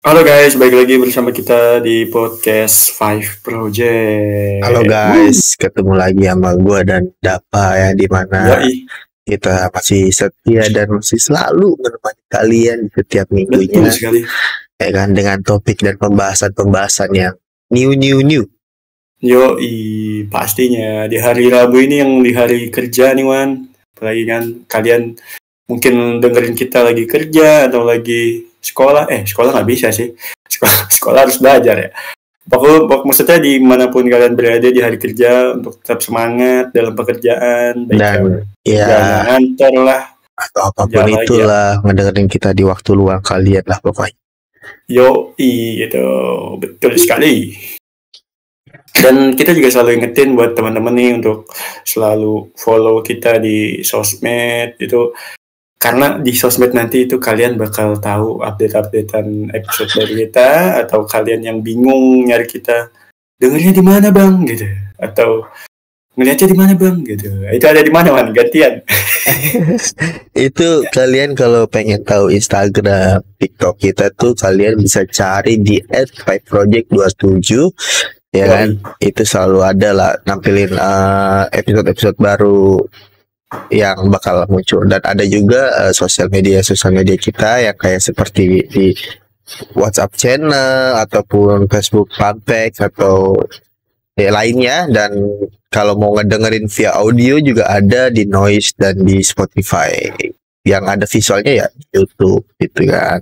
Halo guys, balik lagi bersama kita di podcast Five Halo Project. guys, ketemu lagi sama gue dan Dapa yang dimana Yoi, kita masih setia dan masih selalu menemani kalian di setiap betul minggunya, sekali. ya kan, dengan topik dan pembahasan-pembahasan yang new. Yoi, pastinya di hari Rabu ini yang di hari kerja nih Wan. Apalagi kan kalian mungkin dengerin kita lagi kerja atau lagi sekolah. Sekolah nggak bisa sih. Sekolah harus belajar ya. Maksudnya dimanapun kalian berada di hari kerja untuk tetap semangat dalam pekerjaan, baik Dan yang ya ngantor lah, atau apapun jalan lagi ya. itulah, ngedengerin kita di waktu luang kalian lah pokoknya. Yoi, gitu. Betul sekali. Dan kita juga selalu ingetin buat teman-teman nih untuk selalu follow kita di sosmed itu, karena di sosmed nanti itu kalian bakal tahu update-updatean episode baru kita, atau kalian yang bingung nyari kita dengernya di mana bang gitu, atau ngeliatnya di mana bang gitu, itu ada di mana man, gantian. Itu kalian kalau pengen tahu Instagram, TikTok kita tuh kalian bisa cari di @5project27, ya kan? Itu selalu ada lah nampilin episode-episode baru yang bakal muncul, dan ada juga sosial media kita yang kayak seperti di WhatsApp channel ataupun Facebook fanpage atau lainnya. Dan kalau mau ngedengerin via audio juga ada di Noise dan di Spotify. Yang ada visualnya ya YouTube gitu kan.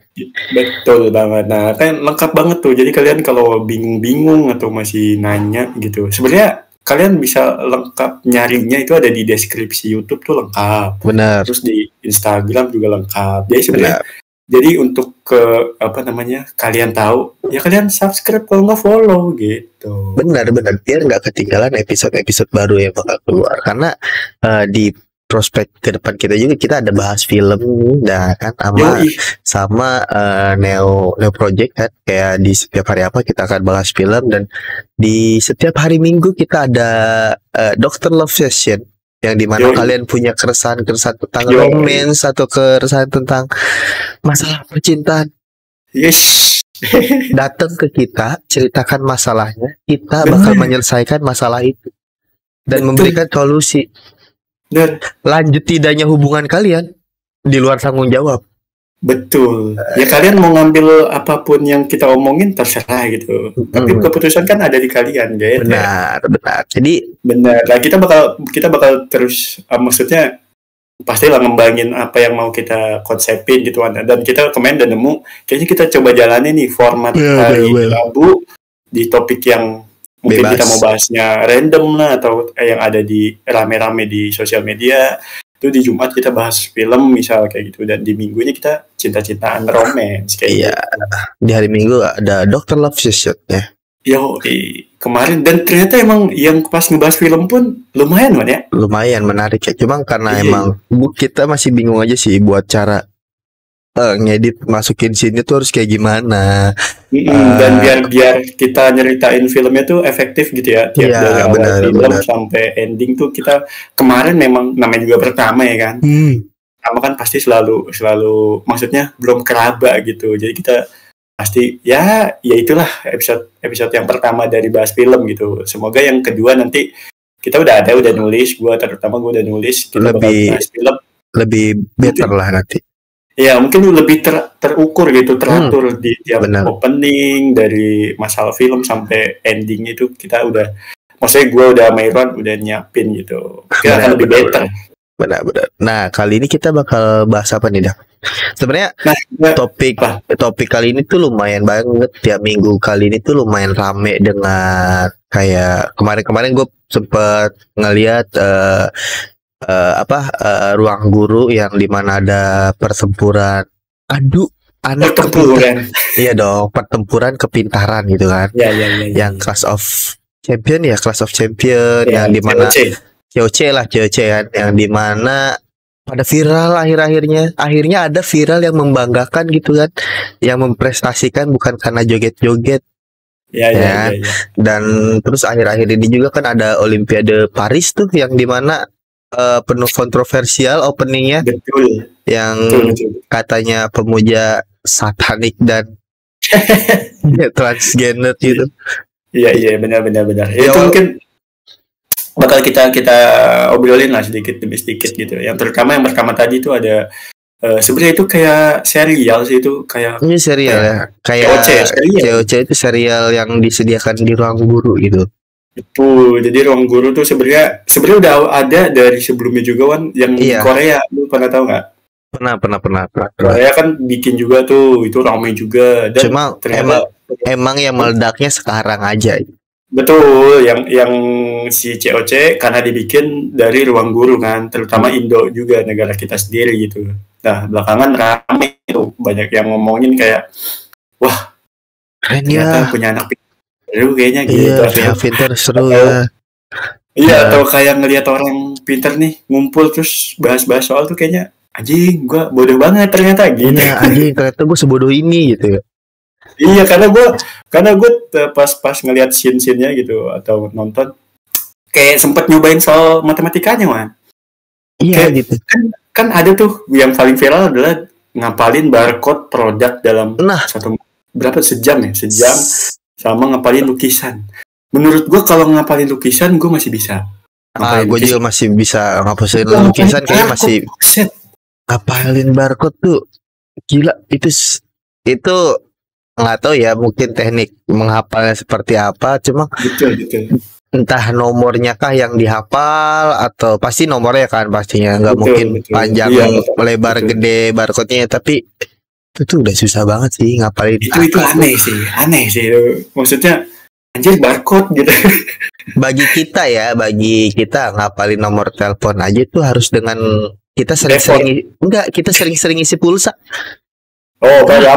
Betul banget. Nah, kan lengkap banget tuh. Jadi kalian kalau bingung-bingung atau masih nanya gitu, sebenarnya kalian bisa lengkap nyarinya itu ada di deskripsi YouTube tuh lengkap. Benar. Terus di Instagram juga lengkap. Jadi sebenarnya, jadi untuk kalian tahu, ya kalian subscribe kalau nggak follow gitu. Benar, biar nggak ketinggalan episode baru yang bakal keluar. Karena di prospek ke depan kita juga kita ada bahas film, nah kan, sama Neo Project kan, kayak di setiap hari apa kita akan bahas film, dan di setiap hari Minggu kita ada Dr. Love Session yang dimana kalian punya keresahan tentang romance atau keresahan tentang masalah percintaan. Yes. Datang ke kita, ceritakan masalahnya, kita bakal menyelesaikan masalah itu dan memberikan solusi. Dan lanjut tidaknya hubungan kalian di luar tanggung jawab. Betul. Ya kalian mau ngambil apapun yang kita omongin terserah gitu. Tapi keputusan kan ada di kalian, guys. Benar. Jadi benar. Nah, kita bakal terus, maksudnya pastilah ngembangin apa yang mau kita konsepin gitu kan. Dan kita kemarin udah nemu, kayaknya kita coba jalanin nih format hari Rabu di topik yang mungkin bebas. Kita mau bahasnya random lah, atau yang ada di rame-rame di sosial media. Itu di Jumat kita bahas film misal kayak gitu, dan di Minggu ini kita cinta-cintaan romance kayak gitu. Di hari Minggu ada Dr. Love Session ya. Kemarin, dan ternyata emang yang pas ngebahas film pun lumayan kan ya. Lumayan menarik ya. Cuma karena emang kita masih bingung aja sih buat cara ngedit masukin sini tuh harus kayak gimana. Dan biar kita nyeritain filmnya tuh efektif gitu ya, tiap dari awal film sampai ending tuh. Kita kemarin memang namanya juga pertama ya kan, pertama kan pasti selalu maksudnya belum keraba gitu, jadi kita pasti ya itulah episode yang pertama dari bahas film gitu. Semoga yang kedua nanti kita udah nulis, gue udah nulis, kita bakal bahas film lebih better lah nanti. Ya mungkin lebih terukur gitu, teratur di tiap opening, dari masalah film sampai ending itu kita udah, maksudnya gue udah sama Irwan udah nyiapin gitu. Kita akan lebih better. Benar. Nah, kali ini kita bakal bahas apa nih, Dak? Sebenarnya topik kali ini tuh lumayan banget. Tiap minggu kali ini tuh lumayan rame dengan kayak kemarin gue sempet ngeliat ruang guru yang dimana ada pertempuran pertempuran. Iya dong, pertempuran kepintaran gitu kan. Yang Clash of Champion yang dimana COC kan, yang dimana pada viral akhirnya ada viral yang membanggakan gitu kan, yang memprestasikan bukan karena joget-joget. Ya. Dan terus akhir-akhir ini juga kan ada Olimpiade Paris tuh, yang dimana penuh kontroversial openingnya. Betul. Yang katanya pemuja satanik dan Transgender gitu. Iya benar. Itu mungkin bakal kita obrolin lah sedikit demi sedikit gitu. Yang terutama yang pertama tadi itu ada sebenarnya itu kayak serial sih, itu kayak ini serial ya, kayak COC itu serial yang disediakan di ruang guru gitu. Betul, jadi ruang guru tuh sebenarnya udah ada dari sebelumnya juga kan, yang di Korea, lu pernah tahu nggak? Pernah. Korea kan bikin juga tuh, itu ramai juga. Dan cuma emang yang meledaknya sekarang aja. Betul, yang si COC karena dibikin dari ruang guru kan, terutama Indo juga, negara kita sendiri gitu. Nah, belakangan ramai tuh, banyak yang ngomongin kayak, wah, ternyata punya anak seru kayaknya gitu. Iya, pintar seru ya. Iya, atau kayak ngelihat orang pintar nih ngumpul terus bahas-bahas soal tuh kayaknya anjing, gue bodoh banget ternyata gitu. Iya, anjing, ternyata gue sebodoh ini gitu ya. Iya, karena gue pas ngelihat scene-nya gitu atau nonton kayak sempet nyobain soal matematikanya, man. Iya kayak, gitu. Kan ada tuh yang paling viral adalah ngapalin barcode produk dalam sejam sama ngapalin lukisan. Menurut gue kalau ngapalin lukisan gue masih bisa. Gue juga masih bisa ngapalin lukisan, kayaknya masih. Ngapalin barcode tuh gila, itu nggak tahu ya, mungkin teknik menghafalnya seperti apa, cuma betul. Entah nomornya kah yang dihafal, atau pasti nomornya kan pastinya, nggak mungkin panjang lebar gede barcode-nya, tapi itu udah susah banget sih ngapalin. Itu aneh sih maksudnya anjir barcode gitu. Bagi kita ngapalin nomor telepon aja tuh harus dengan kita sering-sering isi pulsa. Oh, baru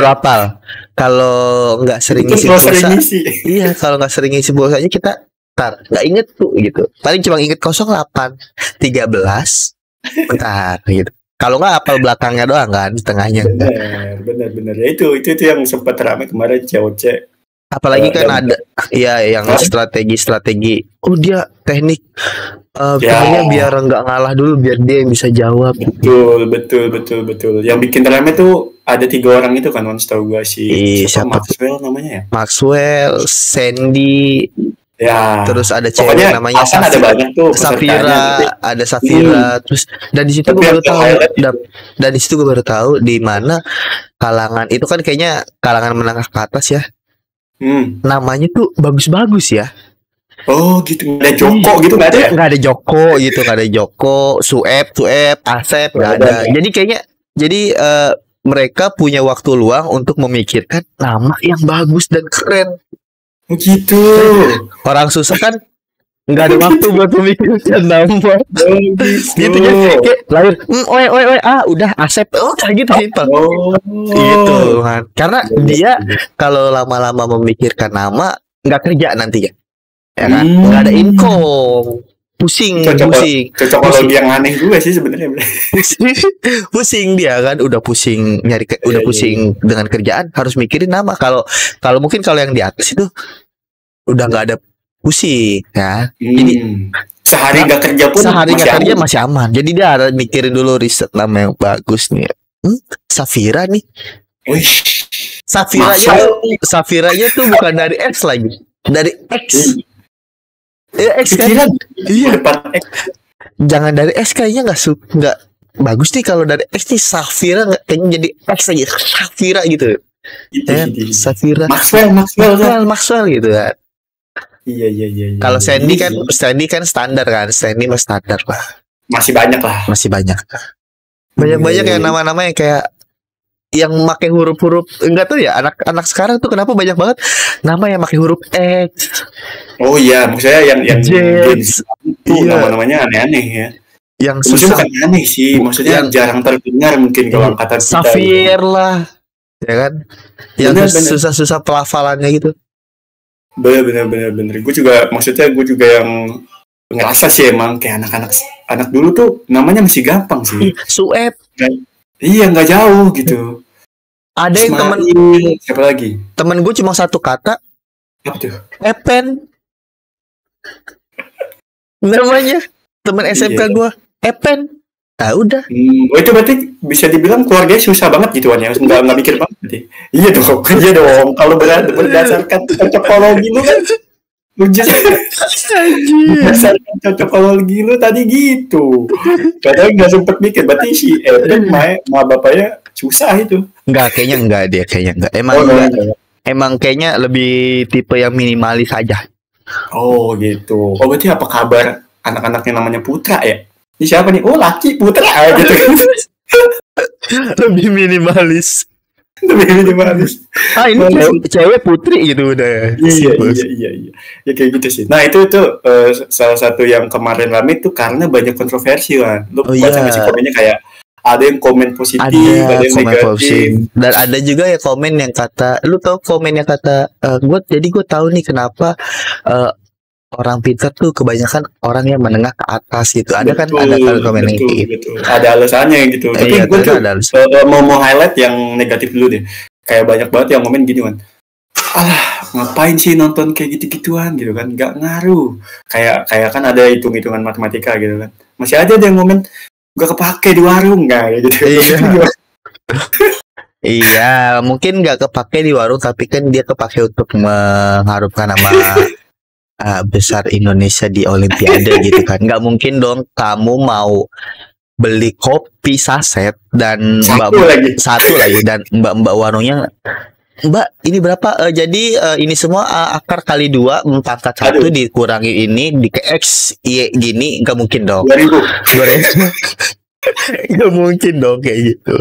apal. Kalau nggak sering isi pulsa, kalau nggak sering isi pulsanya kita nggak inget tuh gitu. Paling cuma inget 08 13 bentar gitu. Kalau nggak apal belakangnya doang kan, setengahnya. Benar. Ya itu yang sempat ramai kemarin COC. Apalagi kan ada yang strategi. Oh, dia teknik kayaknya biar nggak ngalah dulu, biar dia yang bisa jawab. Betul. Yang bikin ramai tuh ada 3 orang itu kan, setahu gue siapa Maxwell namanya ya. Maxwell, Sandy. Ya. Terus ada cewek namanya ada banyak tuh, Safira. Terus dan di situ gue baru tahu di mana kalangan itu kan kayaknya kalangan menengah ke atas ya. Namanya tuh bagus-bagus ya. Oh gitu, ada Joko gitu nggak ada ya? Nggak ada Joko, Sueb, Asep nggak ada. Jadi mereka punya waktu luang untuk memikirkan nama yang bagus dan keren. Oh gitu. Orang susah kan nggak ada waktu buat memikirkan nama. Gitu ya, kayak lahir, udah Asep, kayak gitu simpel. Gitu kan. Karena dia kalau lama-lama memikirkan nama nggak kerja nanti ya kan, nggak ada income, pusing. Cocok kalau dia yang aneh juga sih sebenarnya. Pusing dia kan, udah pusing nyari pusing dengan kerjaan, harus mikirin nama. Kalau mungkin kalau yang di atas itu udah nggak ada pusing ya. Jadi sehari nggak kerja masih aman. Jadi dia harus mikirin dulu riset nama yang bagus nih. Safira nih. Safiranya tuh bukan dari X lagi, dari X. X kan? Iya. Jangan dari X, kayaknya nggak bagus nih kalau dari X nih. Safira kayaknya jadi X aja, Safira gitu. Safira. Maxwell gitu kan. Iya. Kalau Sandy kan standar kan. Sandy mah standar lah. Masih banyak. Banyak yang nama-nama yang kayak yang pakai huruf-huruf, enggak tahu ya, anak sekarang tuh kenapa banyak banget nama yang pakai huruf X. Oh iya, maksudnya yang James itu nama-namanya aneh-aneh ya. Yang susah, bukan aneh sih, maksudnya jarang terdengar mungkin kalau angkatan kita. Safir lah, ya kan? Yang susah-susah pelafalannya gitu. Bener. Gue juga yang ngerasa sih emang kayak anak dulu tuh namanya masih gampang sih. Sueb. Iya, nggak jauh gitu. Ada yang siapa lagi? Temen gue cuma satu kata. Apa tuh? Epen. Namanya temen SMK gue. Epen. Udah. Oh, itu berarti bisa dibilang keluarganya susah banget gitu kan ya, nggak mikir banget berarti. Iya dong, iya dong. Kalau berdasarkan cocokologi lu kan, berdasarkan cocokologi lu tadi gitu. Katanya nggak sempet mikir, berarti si Eben ma bapaknya susah itu. Kayaknya enggak dia, kayaknya enggak. Emang kayaknya lebih tipe yang minimalis aja. Oh gitu. Oh berarti apa kabar anak-anaknya namanya Putra ya? Ini siapa nih? Oh laki Putra gitu. Lebih minimalis. Ini cewek Putri gitu udah. Iya. Ya kayak gitu sih. Nah itu salah satu yang kemarin rame itu karena banyak kontroversi kan. Lu baca nggak sih komennya, kayak ada yang komen positif, ada yang negatif. Positif. Dan ada juga ya komen yang kata, lu tau komen yang kata, gue tahu nih kenapa orang pintar tuh kebanyakan orang yang menengah ke atas gitu. Ada kan komen yang gitu. Ada alasannya gitu. Tapi gue tuh mau highlight yang negatif dulu deh. Kayak banyak banget yang komen gini kan. Alah, ngapain sih nonton kayak gitu-gituan gitu kan? Gak ngaruh. Kayak kan ada hitung-hitungan matematika gitu kan. Masih aja ada yang komen gak kepake di warung nggak gitu. Iya, mungkin gak kepake di warung, tapi kan dia kepake untuk mengharumkan nama besar Indonesia di Olimpiade gitu kan. Nggak mungkin dong kamu mau beli kopi saset dan satu lagi dan mbak warungnya, Mbak ini berapa? Jadi ini semua akar kali 2 pangkat 1 dikurangi ini di X Y gini, nggak mungkin dong. 2000. Nggak mungkin dong kayak gitu.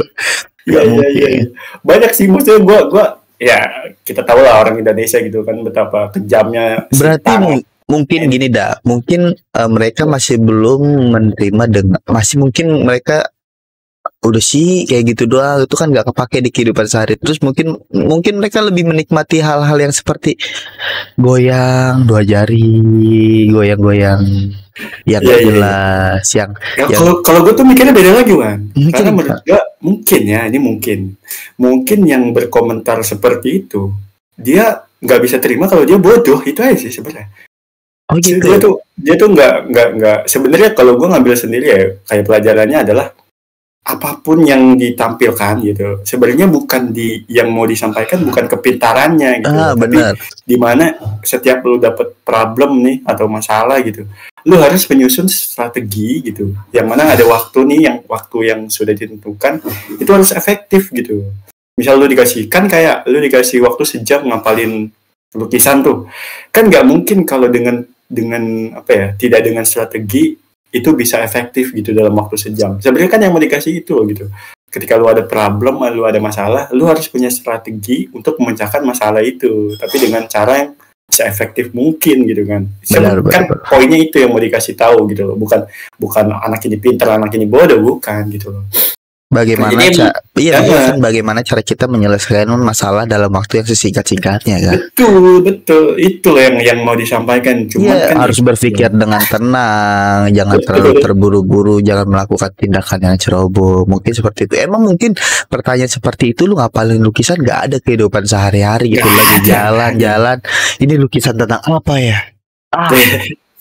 Iya. Banyak sih, maksudnya gua ya kita tahu lah orang Indonesia gitu kan betapa kejamnya. Berarti mungkin gini dah, mungkin mereka masih belum menerima masih mungkin mereka udah sih kayak gitu doang, itu kan nggak kepake di kehidupan sehari. Terus mungkin mereka lebih menikmati hal-hal yang seperti goyang 2 jari, goyang-goyang yang jelas, yang kalau gue tuh mikirnya beda lagi kan, karena menurut gue mungkin yang berkomentar seperti itu dia nggak bisa terima kalau dia bodoh, itu aja sih sebenarnya. Oh gitu. Dia tuh nggak sebenarnya, kalau gue ngambil sendiri ya, kayak pelajarannya adalah apapun yang ditampilkan gitu sebenarnya bukan yang mau disampaikan bukan kepintarannya gitu, tapi di mana setiap lu dapet problem nih atau masalah gitu, lu harus menyusun strategi gitu, yang mana ada waktu yang sudah ditentukan itu harus efektif gitu. Misal lu dikasih waktu sejam ngapalin lukisan tuh, kan nggak mungkin kalau dengan tidak dengan strategi itu bisa efektif gitu dalam waktu sejam. Sebenarnya kan yang mau dikasih itu gitu. Ketika lu ada problem, lu ada masalah, lu harus punya strategi untuk memecahkan masalah itu, tapi dengan cara yang seefektif mungkin gitu kan. Benar. Poinnya itu yang mau dikasih tahu gitu loh. Bukan anak ini pintar, anak ini bodoh, bukan gitu loh. Bagaimana cara kita menyelesaikan masalah dalam waktu yang sesingkat-singkatnya kan? Betul. Itu yang mau disampaikan. Cuma kan harus berpikir dengan tenang, jangan terlalu terburu-buru, jangan melakukan tindakan yang ceroboh. Mungkin seperti itu. Emang mungkin pertanyaan seperti itu, lu ngapalin lukisan nggak ada kehidupan sehari-hari gitu, lagi jalan-jalan. Ini lukisan tentang apa ya?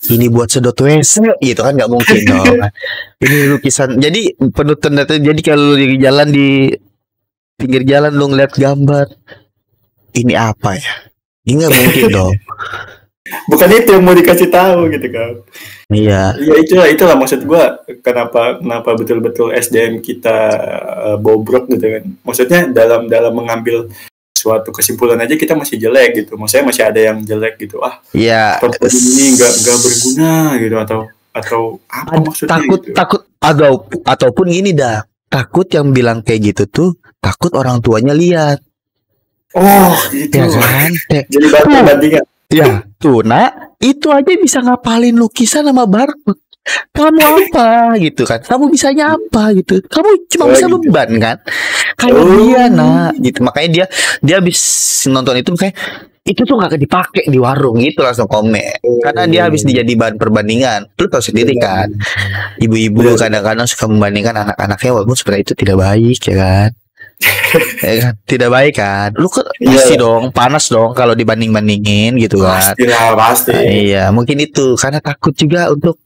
Ini buat sedot WC gitu kan, nggak mungkin dong. Ini lukisan, jadi penutup data. Jadi kalau lu jalan di pinggir jalan lu ngeliat gambar, ini apa ya? Ini nggak mungkin dong. Bukan itu yang mau dikasih tahu gitu kan. Iya. Ya itulah maksud gua kenapa betul-betul SDM kita bobrok gitu kan. Maksudnya dalam mengambil suatu kesimpulan aja kita masih jelek gitu. Maksudnya masih ada yang jelek gitu. Iya. Ini nggak berguna gitu, atau apa maksudnya? Takut ataupun gini dah. Takut yang bilang kayak gitu tuh takut orang tuanya lihat. Oh, gitu. Ya kan? Jadi bandingan. Ya, tuh nak, itu aja bisa ngapalin lukisan sama barcode. Kamu apa gitu kan? Kamu bisanya apa gitu? Kamu cuma bisa beban kan? Kayak dia nak gitu. Makanya dia habis nonton itu kayak itu tuh gak dipakai di warung gitu, langsung komen. Karena dia habis jadi bahan perbandingan. Lu tahu sendiri kan, ibu-ibu kadang-kadang suka membandingkan anak-anaknya, walaupun sebenarnya itu tidak baik ya kan. Ya kan? Tidak baik kan? Lu kan pasti dong, panas dong kalau dibanding-bandingin gitu kan. Pastilah, pasti. Iya, mungkin itu karena takut juga untuk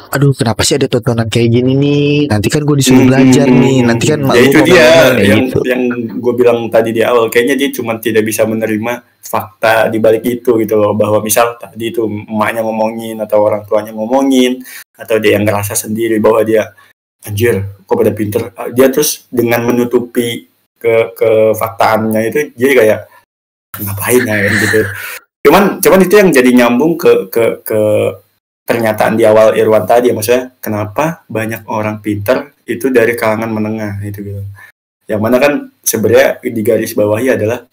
aduh, kenapa sih ada tontonan kayak gini nih? Nanti kan gue disuruh belajar nih. Nanti kan ya itu dia gitu. Yang gue bilang tadi di awal, kayaknya dia cuma tidak bisa menerima fakta di balik itu gitu loh, bahwa misal tadi itu emaknya ngomongin atau orang tuanya ngomongin atau dia yang ngerasa sendiri bahwa dia anjir kok pada pinter, dia terus dengan menutupi kefaktaannya itu jadi kayak ngapain ya gitu. Cuman itu yang jadi nyambung ke pernyataan di awal Irwan tadi, maksudnya kenapa banyak orang pinter itu dari kalangan menengah itu gitu. Yang mana kan sebenarnya di garis bawahi adalah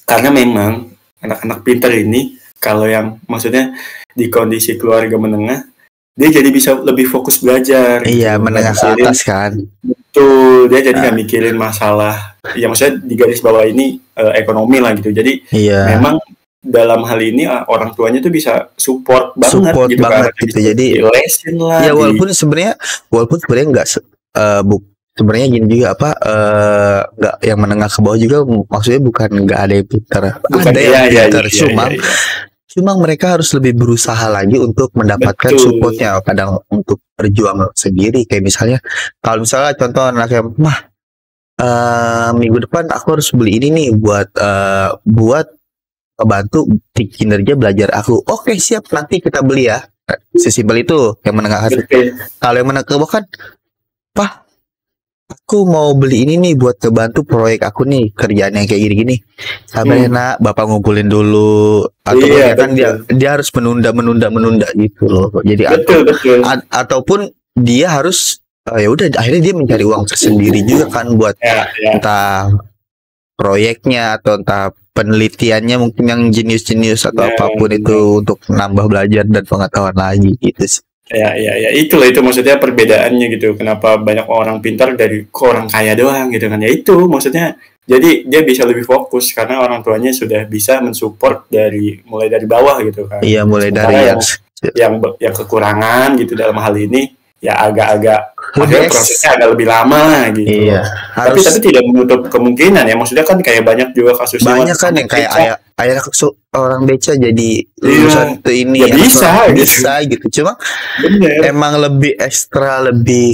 karena memang anak-anak pinter ini kalau yang maksudnya di kondisi keluarga menengah dia jadi bisa lebih fokus belajar. Iya, gitu. Menengah ke atas kan. Betul, dia jadi nggak mikirin masalah. Ya maksudnya di garis bawah ini ekonomi lah gitu. Jadi memang dalam hal ini orang tuanya tuh bisa support banget gitu banget kan. Gitu. Jadi lesin lah. Ya walaupun sebenarnya nggak sebenarnya gini juga nggak yang menengah ke bawah juga maksudnya bukan nggak ada yang pintar. Ada yang pintar, cuma mereka harus lebih berusaha lagi untuk mendapatkan supportnya, kadang untuk berjuang sendiri. Kayak misalnya kalau misalnya contoh anaknya minggu depan aku harus beli ini nih buat bantu kinerja belajar aku. Oke, siap, nanti kita beli ya. Sesimpel itu yang menengah atas. Kalau yang menengah ke bawah kan, Pak, aku mau beli ini nih buat kebantu proyek aku nih, kerjaan yang kayak gini-gini. Sabar ya nak, bapak ngumpulin dulu. Atau kan dia harus menunda gitu loh. Jadi ataupun dia harus ya udah akhirnya dia mencari uang tersendiri juga kan buat entah proyeknya atau entah penelitiannya mungkin yang jenius atau apapun itu untuk nambah belajar dan pengetahuan lagi gitu sih. Ya itulah itu maksudnya perbedaannya gitu. Kenapa banyak orang pintar dari orang kaya doang gitu kan? Ya itu maksudnya. Jadi dia bisa lebih fokus karena orang tuanya sudah bisa mensupport mulai dari bawah gitu kan. Iya, mulai dari yang kekurangan gitu dalam hal ini ya agak prosesnya agak lebih lama gitu. Iya. Tapi tidak menutup kemungkinan ya. Maksudnya kan kayak banyak juga kasusnya. Banyak kan yang kayak ayah orang beca jadi lulusan ini ya bisa gitu. Cuma emang lebih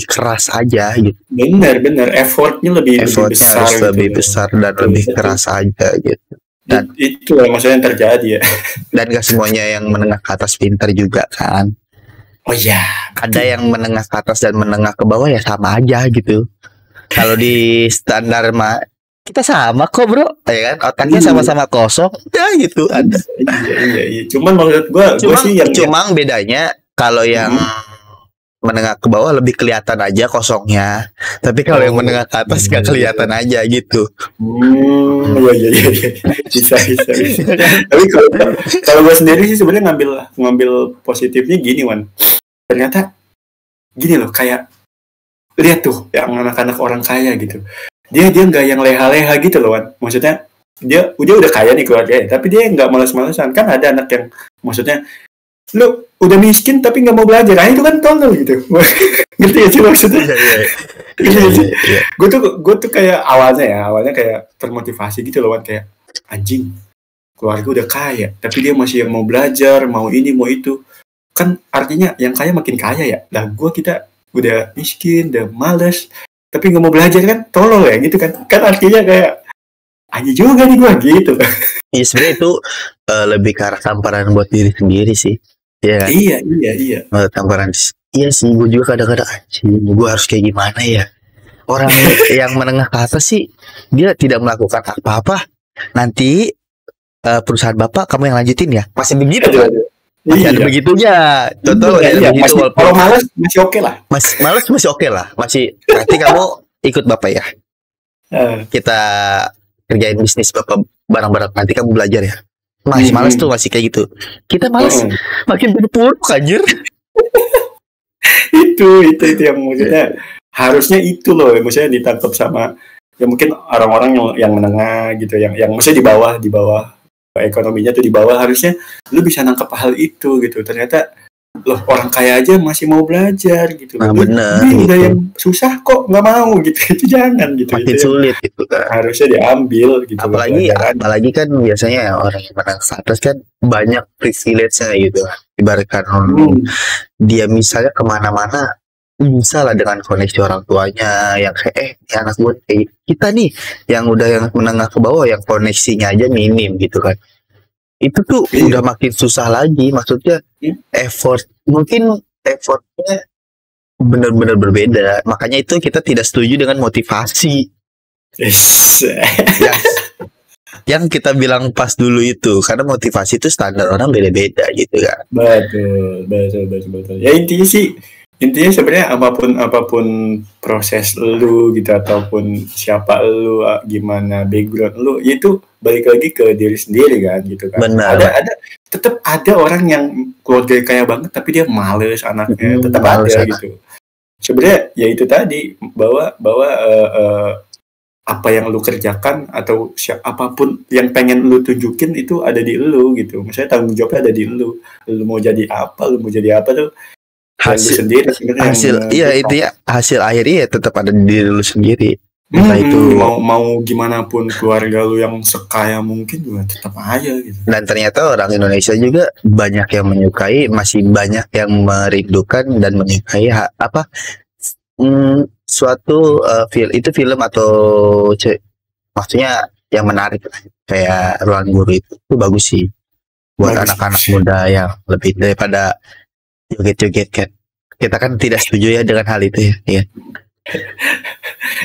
keras aja gitu. Bener effortnya lebih besar harus lebih besar dan lebih keras aja gitu. Dan itu maksudnya yang terjadi ya. Dan gak semuanya yang menengah ke atas pintar juga kan. Oh iya, ada yang menengah ke atas dan menengah ke bawah ya sama aja gitu. Kalau di standar kita sama kok bro, ya kan? Otaknya sama-sama kosong, ya gitu ada. Iya. Cuman maksud gue sih cuma bedanya kalau yang menengah ke bawah lebih kelihatan aja kosongnya, tapi kalau yang menengah ke atas gak kelihatan aja gitu. Iya. Bisa. Tapi kalau gue sendiri sih sebenarnya ngambil positifnya gini, Wan. Ternyata gini loh, kayak lihat tuh yang anak-anak orang kaya gitu. Dia nggak yang leha-leha gitu loh, Wan. Maksudnya dia udah kaya nih keluarganya, tapi dia nggak malas-malasan. Kan ada anak yang maksudnya lu udah miskin tapi nggak mau belajar, itu kan tolol gitu. Ngerti gak sih maksudnya? Iya. Gue tuh kayak awalnya kayak termotivasi gitu loh, Wan. Kayak anjing, keluarga udah kaya tapi dia masih yang mau belajar, mau ini mau itu. Kan artinya yang kaya makin kaya ya. Lah kita udah miskin, udah males, tapi nggak mau belajar kan tolol ya gitu kan. Kan artinya kayak anjing juga nih gue gitu. Iya sebenarnya itu lebih ke arah tamparan buat diri sendiri sih. Ya kan? Iya. Tamparan. Iya sih, gue juga kadang-kadang anjing, gue harus kayak gimana ya. Orang yang menengah ke atas sih dia tidak melakukan apa-apa. Nanti perusahaan bapak kamu yang lanjutin ya. Masih begitu kan? Masih ada begitunya. Contoh begitu. Kalau malas masih oke lah. Malas masih oke lah. Masih nanti kamu ikut bapak ya. Kita kerjain bisnis bapak bareng-bareng. Nanti kamu belajar ya. Masih malas tuh masih kayak gitu. Kita malas makin buruk anjir. itu yang maksudnya harusnya itu loh, maksudnya ditangkap sama ya mungkin orang-orang yang menengah gitu, yang maksudnya di bawah ekonominya tuh di bawah, harusnya lu bisa nangkep hal itu gitu. Ternyata loh orang kaya aja masih mau belajar gitu. Nah, benar. Ini udah yang susah kok nggak mau gitu. Itu jangan gitu. Makin itu sulit gitu kan. Harusnya diambil gitu. Apalagi kan biasanya orang yang menang ke atas kan banyak privilege-nya gitu. Ibaratkan dia misalnya kemana-mana bisa lah dengan koneksi orang tuanya yang kayak anak gue kayak kita nih yang udah yang menengah ke bawah yang koneksinya aja minim gitu kan. Itu tuh udah makin susah lagi, maksudnya effortnya benar-benar berbeda. Makanya itu kita tidak setuju dengan motivasi yang kita bilang pas dulu itu, karena motivasi itu standar orang beda-beda gitu kan. Betul. Ya intinya sebenarnya apapun proses lu gitu ataupun siapa lu, gimana background lu, itu balik lagi ke diri sendiri kan gitu kan. Benar. Tetap ada orang yang keluarga kaya banget tapi dia males anaknya, tetap ada gitu. Sebenarnya ya itu tadi bahwa apa yang lu kerjakan atau apapun yang pengen lu tunjukin itu ada di lu gitu. Misalnya tanggung jawabnya ada di lu. Lu mau jadi apa tuh hasil akhirnya ya tetap ada di diri lu sendiri. Itu mau gimana pun keluarga lu yang sekaya mungkin juga tetap aja gitu. Dan ternyata orang Indonesia juga banyak yang menyukai, masih banyak yang merindukan dan menyukai suatu film atau maksudnya yang menarik kayak Ruang Guru itu bagus sih buat anak-anak muda yang lebih daripada joget-joget kan. Kita kan tidak setuju ya dengan hal itu ya.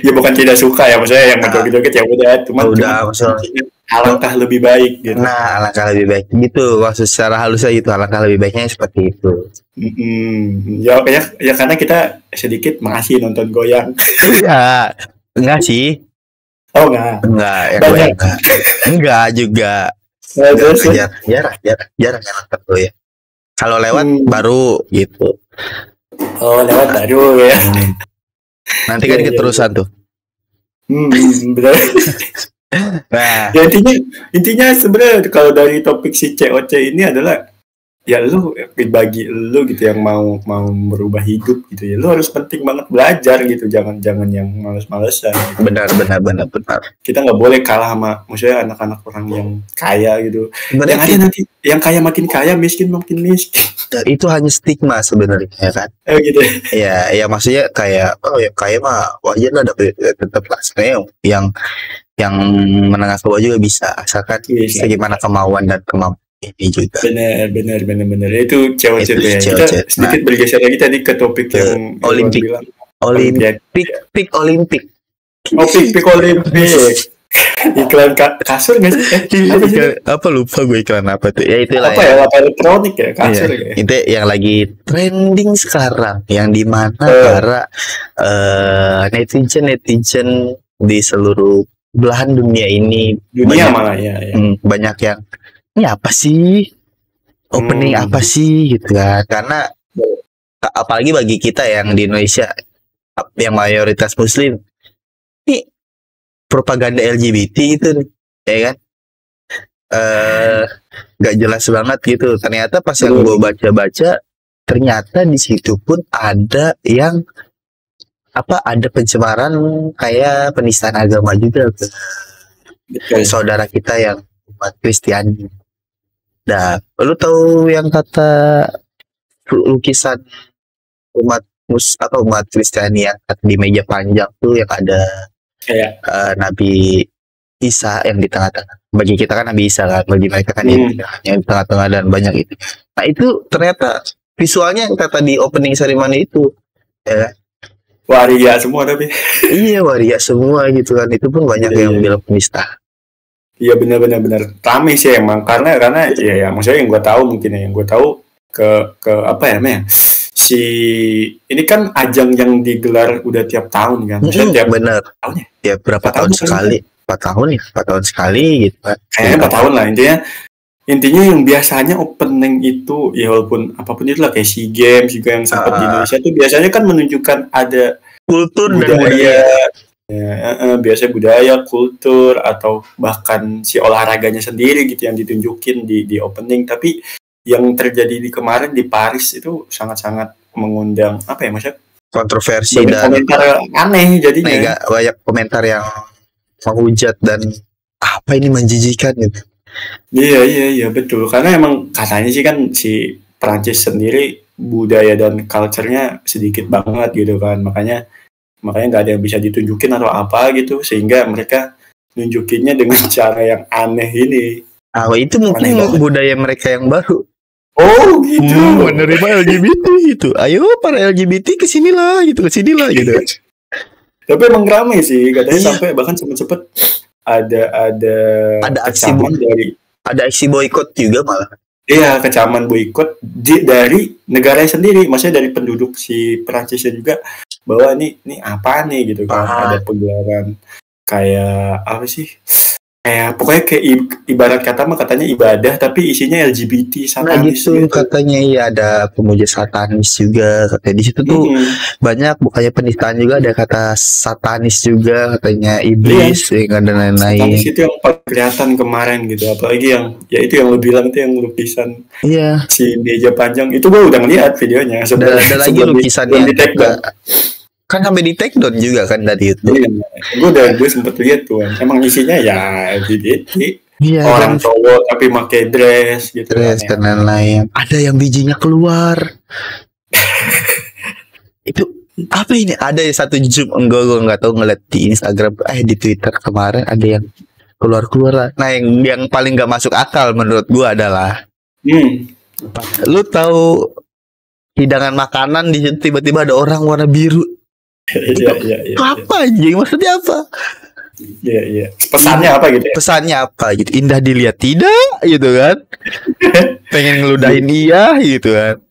Ya bukan tidak suka ya, maksudnya yang joget-joget ya udah maksudnya alangkah lebih baik gitu. Nah, alangkah lebih baik gitu, maksud secara halusnya gitu, alangkah lebih baiknya seperti itu. Ya karena kita sedikit masih nonton goyang. Ya, enggak sih. Oh enggak ya enggak juga. Jarang nonton goyang. Kalau lewat baru gitu. Oh, lewat baru ya. Nanti kan keterusan tuh. Benar. Nah, ya intinya sebenarnya kalau dari topik si COC ini adalah ya lu bagi lu gitu yang mau merubah hidup gitu ya, lu harus penting banget belajar gitu, jangan yang males-malesan gitu. Benar. Kita nggak boleh kalah sama maksudnya anak-anak orang yang kaya gitu. Yang ada nanti yang kaya makin kaya, miskin makin miskin. Itu hanya stigma sebenarnya kan. Gitu. Ya maksudnya kayak yang kaya mah wajar lah, tetap lah sebenarnya yang menengah ke bawah juga bisa, asalkan bagaimana kemauan dan kemampuan ini juga. Benar. Itu cewek ya. Kita sedikit bergeser lagi tadi ke topik yang Olimpik. Peak Olimpik. Iklan kasur nggak sih? Apa lupa gue iklan apa tuh? Ya itulah. Apa elektronik ya, kasur ya. Itu yang lagi trending sekarang, yang dimana para netizen di seluruh belahan dunia malah ya. Banyak yang ini apa sih, opening apa sih gitu kan. Karena apalagi bagi kita yang di Indonesia yang mayoritas muslim, ini propaganda LGBT itu ya kan, gak jelas banget gitu. Ternyata pas yang gue baca ternyata di situ pun ada yang ada pencemaran kayak penistaan agama juga ke saudara kita yang umat Kristiani. Nah, lu tahu yang kata lukisan umat Kristiani yang di meja panjang tuh yang ada kayak Nabi Isa yang di tengah-tengah. Bagi kita kan Nabi Isa kan, bagi mereka kan yang di tengah-tengah dan banyak itu. Nah itu ternyata visualnya yang kata di opening ceremony itu ya. Waria semua tapi. Iya waria semua gitu kan, itu pun banyak yang bilang penista. Iya benar. Rame sih emang karena ya maksudnya yang gue tahu ke apa ya namanya, si ini kan ajang yang digelar udah tiap tahun kan. Tiap bener tahun ya berapa tahun sekali? 4 tahun sekali gitu kan. Kayaknya 4 tahun lah intinya yang biasanya opening itu ya walaupun apapun itu lah kayak SEA Games juga yang sempat di Indonesia itu biasanya kan menunjukkan ada kultur dan budaya. Biasanya budaya, kultur atau bahkan si olahraganya sendiri gitu yang ditunjukin di opening. Tapi yang terjadi di kemarin di Paris itu sangat-sangat mengundang apa ya maksudnya kontroversi dan komentar aneh jadinya. Banyak komentar yang menghujat dan apa ini menjijikan gitu. Iya betul, karena emang katanya sih kan si Prancis sendiri budaya dan culture-nya sedikit banget gitu kan, makanya nggak ada yang bisa ditunjukin atau apa gitu, sehingga mereka nunjukinnya dengan cara yang aneh ini. Itu mungkin budaya mereka yang baru. Oh gitu. Menerima LGBT gitu. Ayo para LGBT kesinilah gitu. Tapi emang ramai sih katanya, sampai bahkan sempet ada kecaman ada aksi boikot juga malah. Iya, kecaman boikot dari negara sendiri, maksudnya dari penduduk si Perancisnya juga, bahwa ini apa nih gitu kan. Ada pegelaran kayak apa sih? Kayak pokoknya kayak ibarat kata mah katanya ibadah tapi isinya LGBT satanis gitu. Katanya iya ada pemuja satanis juga katanya di situ tuh banyak, bukannya penistaan juga, ada kata satanis juga katanya, iblis dan lain-lain. Satanis itu yang paling kelihatan kemarin gitu, apalagi yang ya itu yang lo bilang itu yang lukisan si meja panjang itu, gue udah ngeliat videonya. Ada lagi lukisannya juga. Kan sampai di take down juga kan dari itu. Gue sempet lihat tuh, emang isinya ya LGBT. Orang cowok tapi pakai dress gitu. Dress dan lain-lain. Ada yang bijinya keluar. Itu apa ini? Ada satu zoom gue nggak tahu, ngeliat di Instagram, di Twitter kemarin ada yang keluar. Nah yang paling nggak masuk akal menurut gue adalah, lu tahu hidangan makanan di tiba-tiba ada orang warna biru. Iya. Apa anjing? Maksudnya apa? Iya. Pesannya apa gitu ya? Pesannya apa gitu? Indah dilihat tidak gitu kan? Pengen ngeludahin iya gitu kan?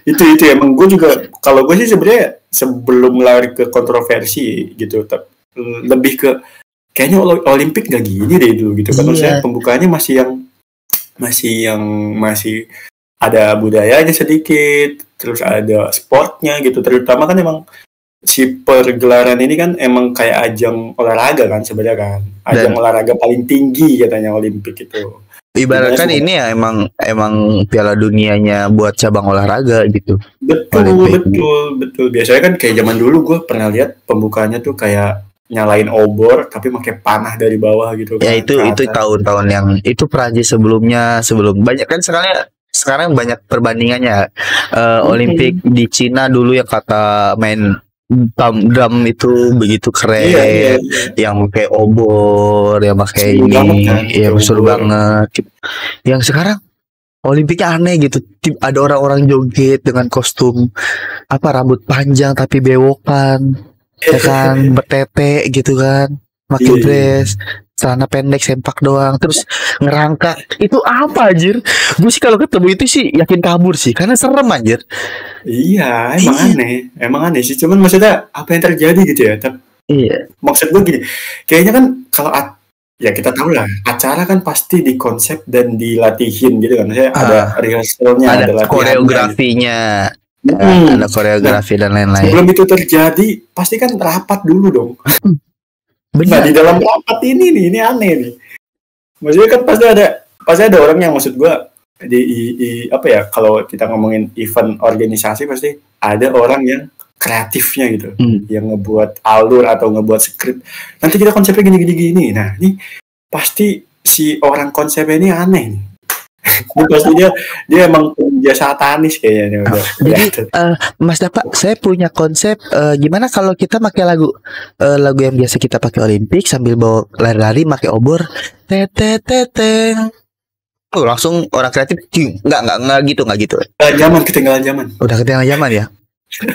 itu emang gue juga, kalau gue sih sebenarnya sebelum lari ke kontroversi gitu, lebih ke kayaknya Olimpik gak gini deh dulu gitu kan. Maksudnya pembukaannya masih ada budayanya sedikit, terus ada sportnya gitu. Terutama kan emang si pergelaran ini kan emang kayak ajang olahraga kan sebenarnya kan. Ajang olahraga paling tinggi katanya Olimpik itu. Ibaratkan ini ya emang Piala Dunianya buat cabang olahraga gitu. Betul. Biasanya kan kayak zaman dulu gue pernah lihat pembukanya tuh kayak nyalain obor tapi pakai panah dari bawah gitu. Ya itu tahun-tahun yang itu Prancis sebelum banyak kan sekarang banyak perbandingannya. Olimpik di Cina dulu yang kata main drum itu begitu keren, yang pakai obor, yang pakai ini, ya seru banget. Yang sekarang Olimpiknya aneh gitu, ada orang-orang joget dengan kostum rambut panjang tapi bewokan, ya kan, bertete gitu kan, pakai dress, celana pendek sempak doang, terus ngerangkak. Itu apa anjir? Gue sih kalau ketemu itu sih yakin kabur sih, karena serem anjir. Iya, emang aneh sih. Cuman maksudnya apa yang terjadi gitu ya? Maksud gue gini, kayaknya kan kalau ya kita tahu lah, acara kan pasti dikonsep dan dilatihin gitu kan. Maksudnya ada rehearsalnya, ada koreografinya. Ada koreografi dan lain-lain. Sebelum itu terjadi, pasti kan rapat dulu dong. Nah di dalam rapat ini aneh nih. Maksudnya kan pasti ada orang yang, maksud gue apa ya, kalau kita ngomongin event organisasi pasti ada orang yang kreatifnya gitu, yang ngebuat alur atau ngebuat skrip. Nanti kita konsepnya gini. Nah ini pasti si orang konsepnya ini aneh nih. Pasti dia emang punya satanis kayaknya. Jadi Mas Dapak, saya punya konsep, gimana kalau kita pakai lagu yang biasa kita pakai Olimpik sambil bawa lari-lari pakai obor, teteng. Langsung orang kreatif nggak gitu. Ketinggalan zaman. Udah ketinggalan zaman ya.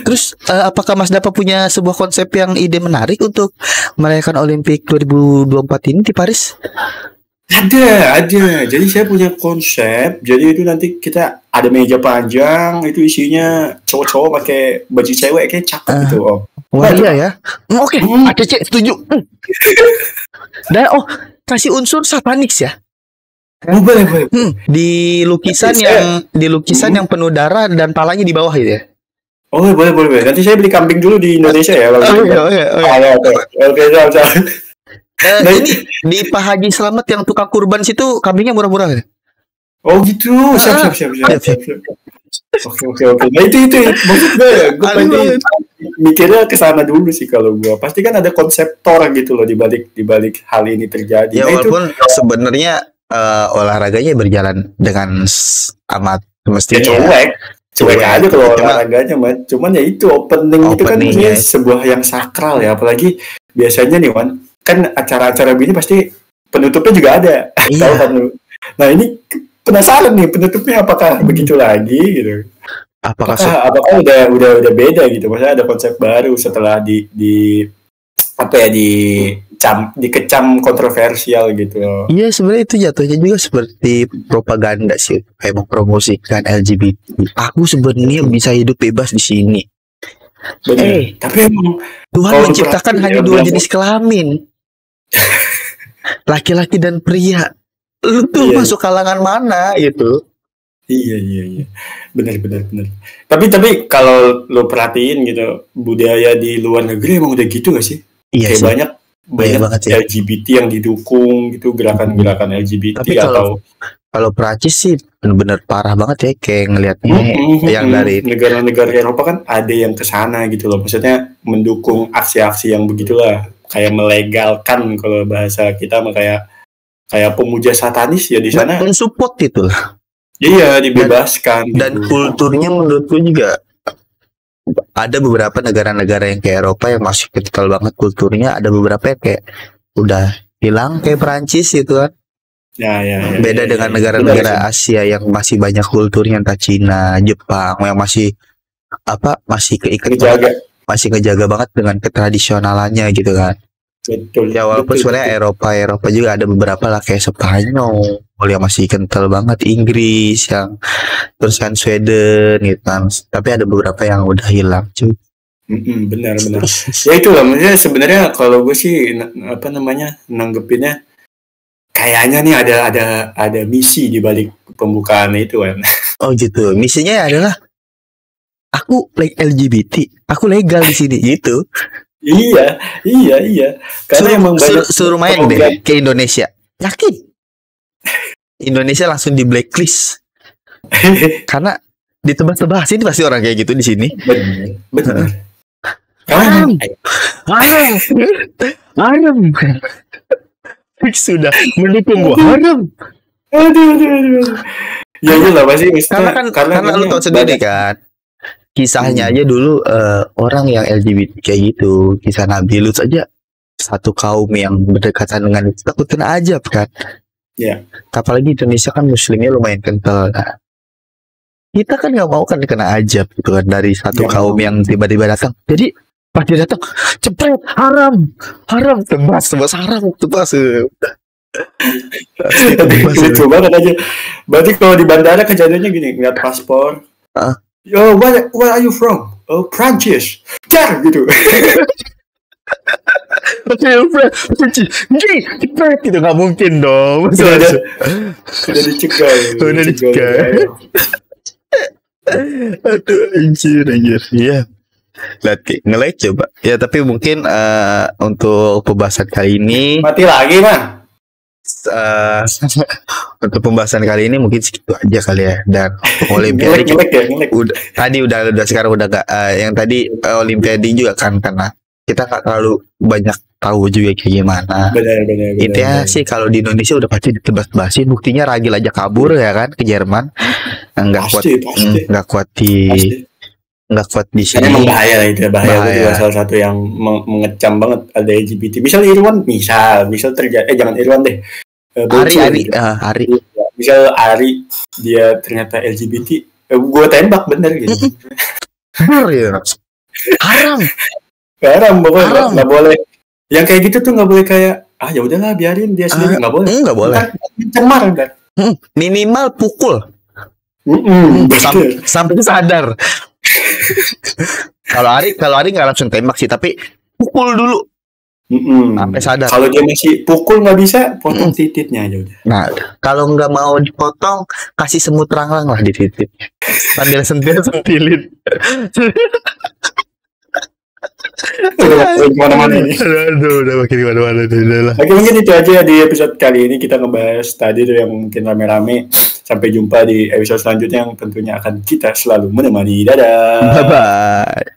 Terus apakah Mas Dapak punya sebuah konsep yang ide menarik untuk merayakan Olimpik 2024 ini di Paris? Ada. Jadi saya punya konsep. Jadi itu nanti kita ada meja panjang, itu isinya cowok-cowok pakai baju cewek, kayak cakep gitu. Wah iya ya. Oke, ada setuju. Dan kasih unsur satanis ya. Boleh. Di lukisan yang penuh darah dan palanya di bawah gitu ya. Boleh. Nanti saya beli kambing dulu di Indonesia ya. Oke, siap. Ini di Pak Haji Slamet yang tukang kurban situ kambingnya murah-murah ya? Oh gitu, siap. Oke. Nah itu maksud gue ya, gue tadi mikirnya ke sana dulu sih kalau gue. Pasti kan ada konseptor gitu loh di balik hal ini terjadi. Ya walaupun sebenarnya olahraganya berjalan dengan amat semestinya. Ya, cuek aja kalau olahraganya, cuman ya itu opening itu kan sebuah yang sakral ya, apalagi biasanya nih Wan, kan acara-acara begini pasti penutupnya juga ada. Iya. Tahu kan? Nah ini penasaran nih penutupnya apakah begitu lagi gitu. Apakah udah beda gitu. Maksudnya ada konsep baru setelah dikecam kontroversial gitu. Iya sebenarnya itu jatuhnya juga seperti propaganda sih, kayak mempromosikan LGBT. Aku sebenarnya bisa hidup bebas di sini. Tapi emang Tuhan menciptakan hanya dua jenis kelamin, laki-laki dan pria. Lu tuh masuk kalangan mana gitu? Iya. Benar. Tapi kalau lo perhatiin gitu, budaya di luar negeri emang udah gitu gak sih? Iya kayak sih. banyak LGBT yang didukung gitu, gerakan-gerakan LGBT. Tapi kalau Prancis sih benar-benar parah banget ya, kayak ngelihatnya yang dari negara-negara Eropa kan ada yang kesana gitu loh, maksudnya mendukung aksi-aksi yang begitulah, kayak melegalkan kalau bahasa kita mah kayak pemuja satanis ya di sana. Mensupport itu lah. Iya, dibebaskan. Dan gitu. Kulturnya menurutku juga ada beberapa negara-negara yang kayak Eropa yang masih kental banget kulturnya, ada beberapa yang kayak udah hilang kayak Perancis gitu kan. Ya. Beda dengan negara-negara Asia yang masih banyak kulturnya, entah Cina, Jepang yang masih keikat, masih ngejaga banget dengan ketradisionalannya gitu kan. Betul. Ya walaupun sebenarnya Eropa juga ada beberapa lah kayak Spanyol yang masih kental banget, Inggris yang terus kan Sweden gitu kan. Tapi ada beberapa yang udah hilang cuy. Benar. Ya itulah maksudnya sebenarnya kalau gue sih nanggepinnya kayaknya nih ada misi di balik pembukaan itu kan. Oh gitu. Misinya adalah aku LGBT, aku legal di sini gitu. Iya. Karena emang suruh main deh ke Indonesia. Yakin? Indonesia langsung di blacklist. Karena ditebas-tebas ini pasti orang kayak gitu di sini. Benar. Haram. Fix sudah mendukung gua haram. Aduh. Ya lah pasti. Karena lu tahu sendiri kan. Kisahnya aja dulu orang yang LGBT kayak gitu, kisah Nabi Lut aja satu kaum yang berdekatan dengan itu takut kena ajab kan. Iya. Apalagi Indonesia kan muslimnya lumayan kental. Nah, kita kan nggak mau kan kena ajab gitu kan dari satu kaum yang tiba-tiba datang. Jadi pas dia datang, cepet haram, tebas haram, tebas. Lucu banget aja. Berarti kalau di bandara kejadiannya gini, ngeliat paspor. Yo, where are you from? Oh, Prancis. Jar gitu. Prancis. Cepet gitu, nggak mungkin dong. Sudah dicegah. Aduh, anjir. Iya. Lihat nge-like coba. Ya tapi mungkin untuk pembahasan kali ini mati lagi mah. Untuk pembahasan kali ini mungkin segitu aja kali ya. Dan Olimpiade udah sekarang udah gak yang tadi Olimpiade juga kan, karena kita nggak terlalu banyak tahu juga kayak gimana. Benar. Intinya sih kalau di Indonesia udah pasti ditebas-tebasin. Buktinya Ragil aja kabur ya kan ke Jerman. Nggak kuat di sini. Emang bahaya itu, bahaya. Juga salah satu yang mengecam banget ada LGBT. Misal terjadi, jangan Irwan deh. Ari. Misal Ari dia ternyata LGBT, gue tembak bener gitu. Haram pokoknya nggak boleh. Yang kayak gitu tuh nggak boleh kayak ya udahlah biarin dia sendiri, nggak boleh. Nggak boleh. Cemar kan. Minimal pukul. Sampai sadar. Kalau Ari nggak langsung tembak sih, tapi pukul dulu. Sampai sadar. Kalau dia masih pukul nggak bisa, potong titiknya aja udah. Nah, kalau nggak mau dipotong, kasih semut ranglang lah di titiknya. Sambil sentilin. Udah kemana-mana ini. Udah makin kemana-mana. Oke, mungkin itu aja di episode kali ini, kita ngebahas tadi tuh yang mungkin rame-rame Sampai jumpa di episode selanjutnya yang tentunya akan kita selalu menemani. Dadah. Bye bye.